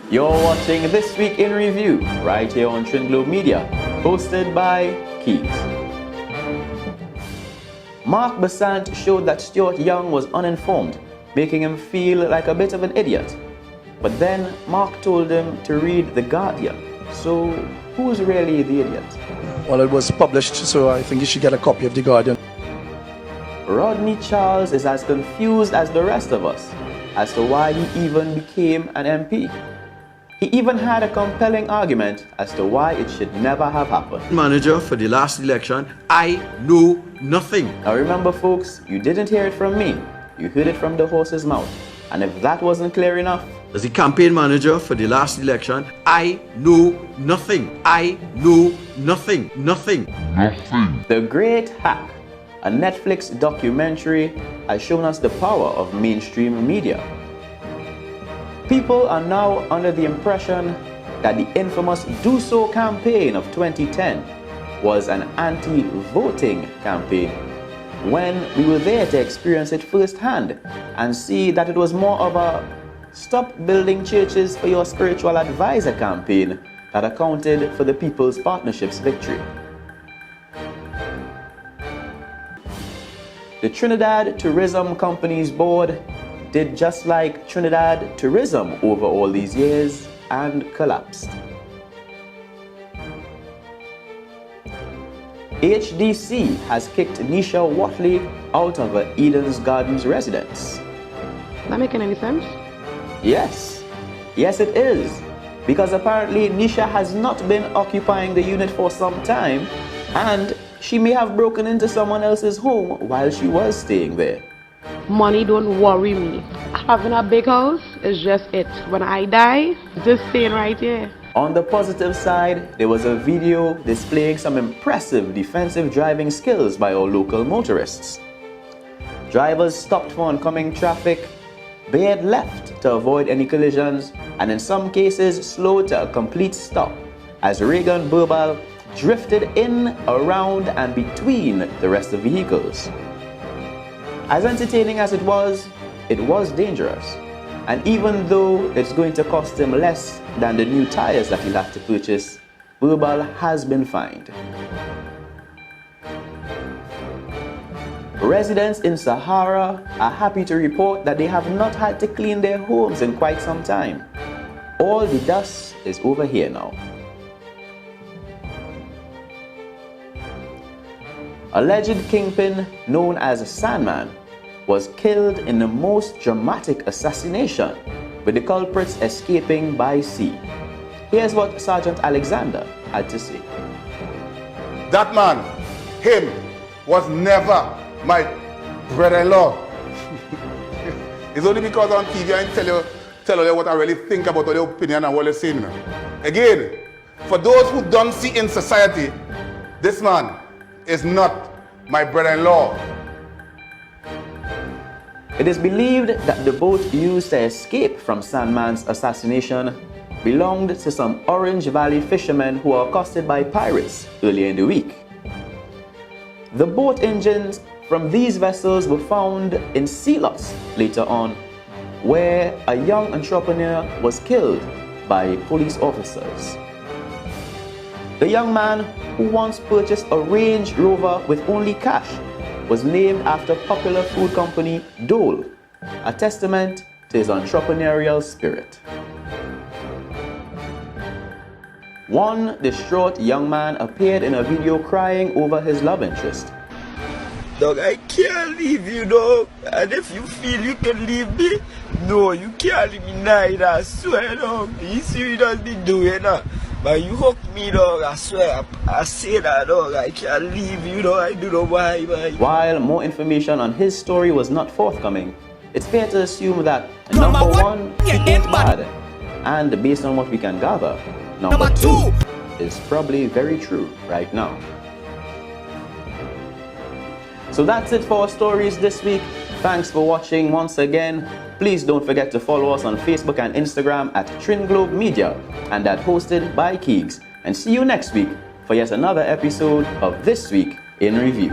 You're watching This Week in Review, right here on Tringlobe Media, hosted by Kiegs. Mark Besant showed that Stuart Young was uninformed, making him feel like a bit of an idiot. But then Mark told him to read The Guardian. So, who's really the idiot? Well, it was published, so I think you should get a copy of The Guardian. Rodney Charles is as confused as the rest of us as to why he even became an MP. He even had a compelling argument as to why it should never have happened. Manager for the last election, I know nothing. Now remember folks, you didn't hear it from me, you heard it from the horse's mouth. And if that wasn't clear enough, As the campaign manager for the last election, I know nothing. I know nothing. Nothing. The Great Hack, a Netflix documentary, has shown us the power of mainstream media. People are now under the impression that the infamous Do So campaign of 2010 was an anti-voting campaign, when we were there to experience it firsthand and see that it was more of a stop building churches for your spiritual advisor campaign that accounted for the People's Partnership's victory. The Trinidad Tourism Company's board did just like Trinidad Tourism over all these years and collapsed. HDC has kicked Nisha Watley out of her Eden's Gardens residence. That making any sense? Yes, it is. Because apparently Nisha has not been occupying the unit for some time and she may have broken into someone else's home while she was staying there. Money don't worry me. Having a big house is just it. When I die, just staying right here. On the positive side, there was a video displaying some impressive defensive driving skills by our local motorists. Drivers stopped for oncoming traffic, bared left to avoid any collisions, and in some cases slowed to a complete stop as Reagan Burbal drifted in, around, and between the rest of vehicles. As entertaining as it was dangerous. And even though it's going to cost him less than the new tires that he'll have to purchase, Burbal has been fined. Residents in Sahara are happy to report that they have not had to clean their homes in quite some time. All the dust is over here now. Alleged kingpin known as Sandman was killed in the most dramatic assassination, with the culprits escaping by sea. Here's what Sergeant Alexander had to say. That man, him, was never my brother-in-law. It's only because on TV I tell you what I really think about the opinion and what they're saying. Again, for those who don't see in society, this man is not my brother-in-law. It is believed that the boat used to escape from Sandman's assassination belonged to some Orange Valley fishermen who were accosted by pirates earlier in the week. The boat engines from these vessels were found in Sealos later on, where a young entrepreneur was killed by police officers. The young man, who once purchased a Range Rover with only cash, was named after popular food company Dole, a testament to his entrepreneurial spirit. One distraught young man appeared in a video crying over his love interest. Dog, I can't leave you, dog. And if you feel you can leave me, no, you can't leave me neither. I swear, dog. You see what does me doing now? But you hook me, dog. I swear. I say that, dog. I can't leave you, dog. I don't know why, man. While more information on his story was not forthcoming, it's fair to assume that number one, he ain't bad. And based on what we can gather, number two is probably very true right now. So that's it for our stories this week. Thanks for watching once again. Please don't forget to follow us on Facebook and Instagram at Tringlobe Media and at Hosted by Kiegs. And see you next week for yet another episode of This Week in Review.